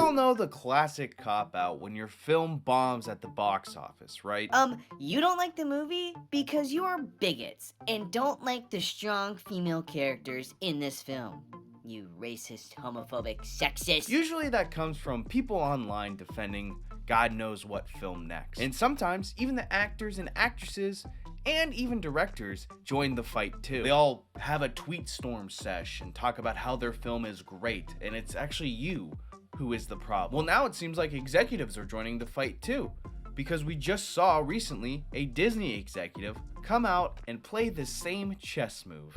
all know the classic cop-out when your film bombs at the box office, right? You don't like the movie because you are bigots and don't like the strong female characters in this film. You racist, homophobic, sexist. Usually that comes from people online defending God knows what film next. And sometimes even the actors and actresses and even directors join the fight too. They all have a tweet storm sesh and talk about how their film is great, and it's actually you who is the problem. Well, now it seems like executives are joining the fight too, because we just saw recently a Disney executive come out and play the same chess move.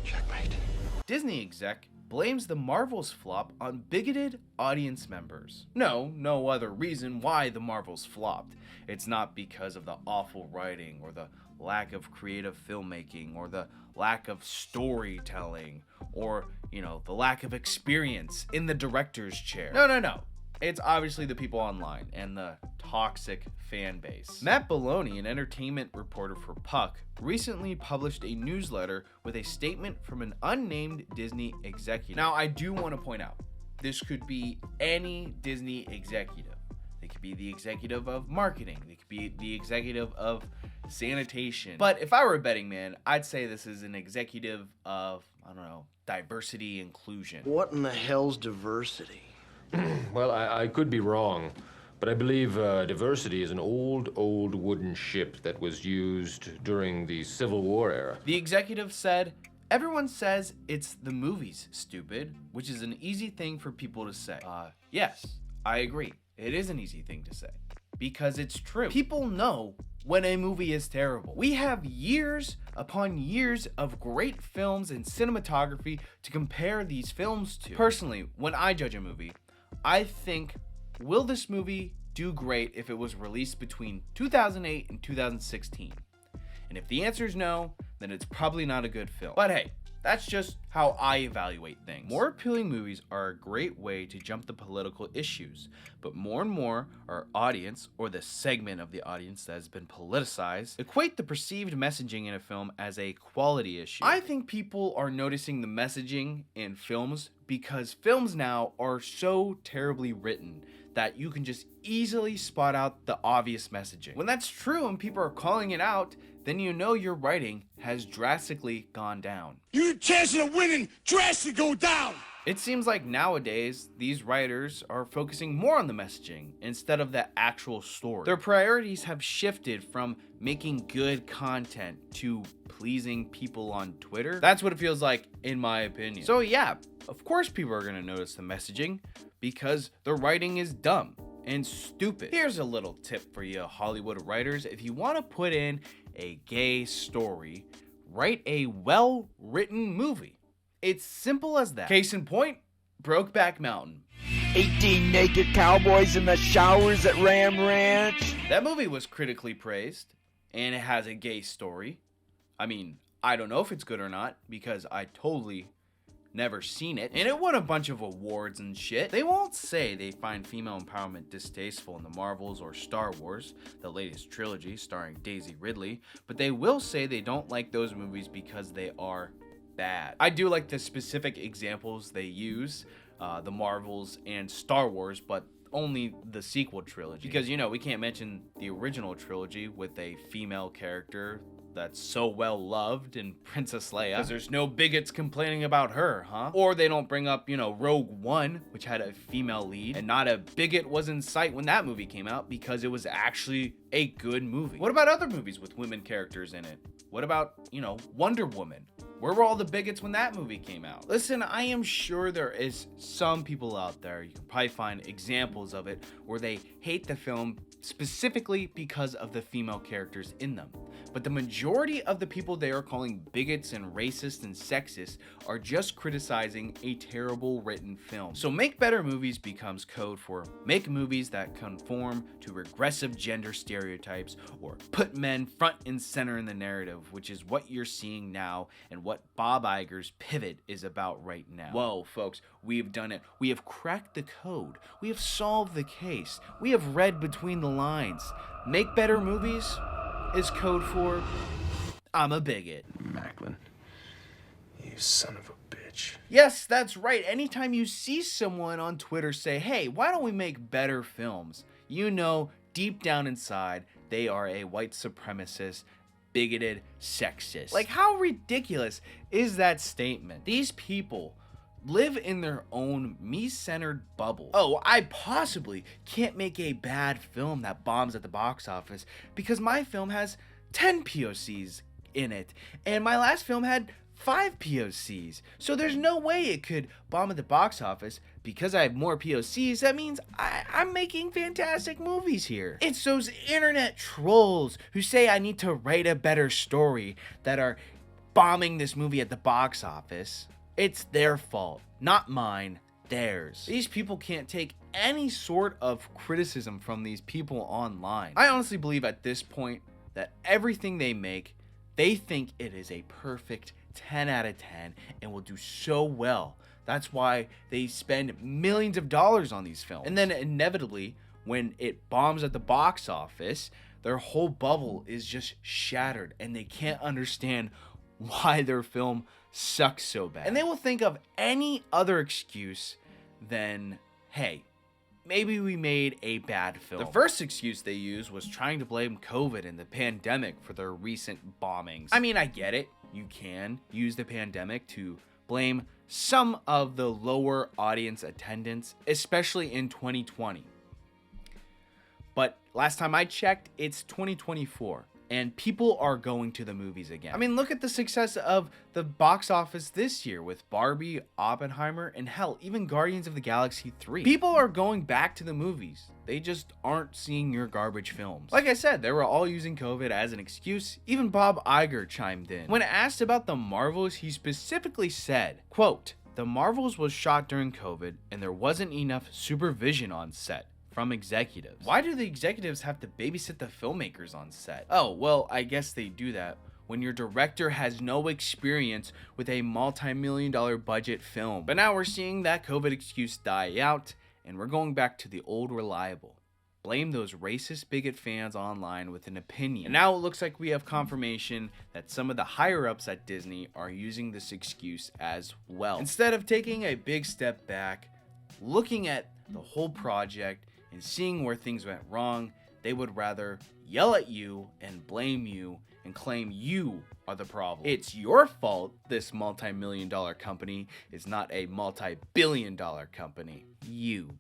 Checkmate. Disney exec blames the Marvels flop on bigoted audience members. No other reason why the Marvels flopped. It's not because of the awful writing or the lack of creative filmmaking or the lack of storytelling or, the lack of experience in the director's chair. No. It's obviously the people online and the toxic fan base. Matt Melonie, an entertainment reporter for Puck, recently published a newsletter with a statement from an unnamed Disney executive. Now, I do want to point out, this could be any Disney executive. They could be the executive of marketing. They could be the executive of sanitation. But if I were a betting man, I'd say this is an executive of, diversity inclusion. What in the hell's diversity? Well, I could be wrong, but I believe diversity is an old wooden ship that was used during the Civil War era. The executive said, "Everyone says it's the movies, stupid," which is an easy thing for people to say. Yes, I agree. It is an easy thing to say because it's true. People know when a movie is terrible. We have years upon years of great films and cinematography to compare these films to. Personally, when I judge a movie, I think, will this movie do great if it was released between 2008 and 2016? And if the answer is no, then it's probably not a good film. But hey, that's just how I evaluate things. More appealing movies are a great way to jump the political issues, but more and more our audience, or the segment of the audience that has been politicized, equate the perceived messaging in a film as a quality issue. I think people are noticing the messaging in films because films now are so terribly written that you can just easily spot out the obvious messaging. When that's true and people are calling it out, then you know your writing has drastically gone down. Your chances of winning drastically go down. It seems like nowadays, these writers are focusing more on the messaging instead of the actual story. Their priorities have shifted from making good content to pleasing people on Twitter. That's what it feels like, in my opinion. So yeah, of course people are gonna notice the messaging because the writing is dumb and stupid. Here's a little tip for you Hollywood writers. If you wanna put in a gay story, write a well-written movie. It's simple as that. Case in point, Brokeback Mountain. 18 naked cowboys in the showers at Ram Ranch. That movie was critically praised, and it has a gay story. I mean, I don't know if it's good or not, because I totally never seen it, and it won a bunch of awards and shit. They won't say they find female empowerment distasteful in the Marvels or Star Wars, the latest trilogy starring Daisy Ridley, but they will say they don't like those movies because they are bad. I do like the specific examples they use, the Marvels and Star Wars, but only the sequel trilogy. Because, we can't mention the original trilogy with a female character that's so well loved in Princess Leia, because there's no bigots complaining about her, huh? Or they don't bring up, Rogue One, which had a female lead, and not a bigot was in sight when that movie came out because it was actually a good movie. What about other movies with women characters in it? What about, Wonder Woman? Where were all the bigots when that movie came out? Listen, I am sure there is some people out there, you can probably find examples of it, where they hate the film specifically because of the female characters in them. But the majority of the people they are calling bigots and racist and sexist are just criticizing a terrible written film. So make better movies becomes code for make movies that conform to regressive gender stereotypes or put men front and center in the narrative, which is what you're seeing now and what Bob Iger's Pivot is about right now. Whoa, folks, we have done it. We have cracked the code. We have solved the case. We have read between the lines. Make better movies is code for I'm a bigot. Macklin, you You son of a bitch. Yes, that's right. Anytime you see someone on Twitter say, hey, why don't we make better films? You know, deep down inside, they are a white supremacist, bigoted sexist. Like, how ridiculous is that statement? These people live in their own me-centered bubble. Oh, I possibly can't make a bad film that bombs at the box office because my film has 10 POCs in it, and my last film had 5 POCs. So there's no way it could bomb at the box office because I have more POCs. That means I'm making fantastic movies here. It's those internet trolls who say I need to write a better story that are bombing this movie at the box office. It's their fault, not mine, theirs. These people can't take any sort of criticism from these people online. I honestly believe at this point that everything they make, they think it is a perfect 10 out of 10 and will do so well. That's why they spend millions of dollars on these films. And then inevitably, when it bombs at the box office, their whole bubble is just shattered and they can't understand why their film sucks so bad. And they will think of any other excuse than, hey, maybe we made a bad film. The first excuse they used was trying to blame COVID and the pandemic for their recent bombings. I mean, I get it. You can use the pandemic to blame some of the lower audience attendance, especially in 2020. But last time I checked, it's 2024. And people are going to the movies again. I mean, look at the success of the box office this year with Barbie, Oppenheimer, and hell, even Guardians of the Galaxy 3. People are going back to the movies. They just aren't seeing your garbage films. Like I said, they were all using COVID as an excuse. Even Bob Iger chimed in. When asked about The Marvels, he specifically said, quote, "The Marvels was shot during COVID and there wasn't enough supervision on set from executives." Why do the executives have to babysit the filmmakers on set? Oh, well, I guess they do that when your director has no experience with a multi-million-dollar budget film. But now we're seeing that COVID excuse die out, and we're going back to the old reliable. Blame those racist bigot fans online with an opinion. And now it looks like we have confirmation that some of the higher-ups at Disney are using this excuse as well. Instead of taking a big step back, looking at the whole project, and seeing where things went wrong, they would rather yell at you and blame you and claim you are the problem. It's your fault this multi-million-dollar company is not a multi-billion-dollar company. You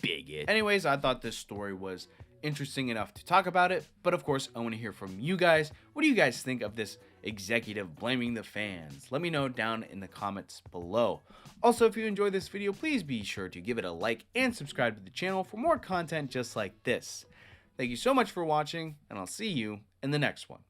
bigot. Anyways, I thought this story was interesting enough to talk about it, but of course, I want to hear from you guys. What do you guys think of this executive blaming the fans? Let me know down in the comments below. Also, if you enjoyed this video, please be sure to give it a like and subscribe to the channel for more content just like this. Thank you so much for watching, and I'll see you in the next one.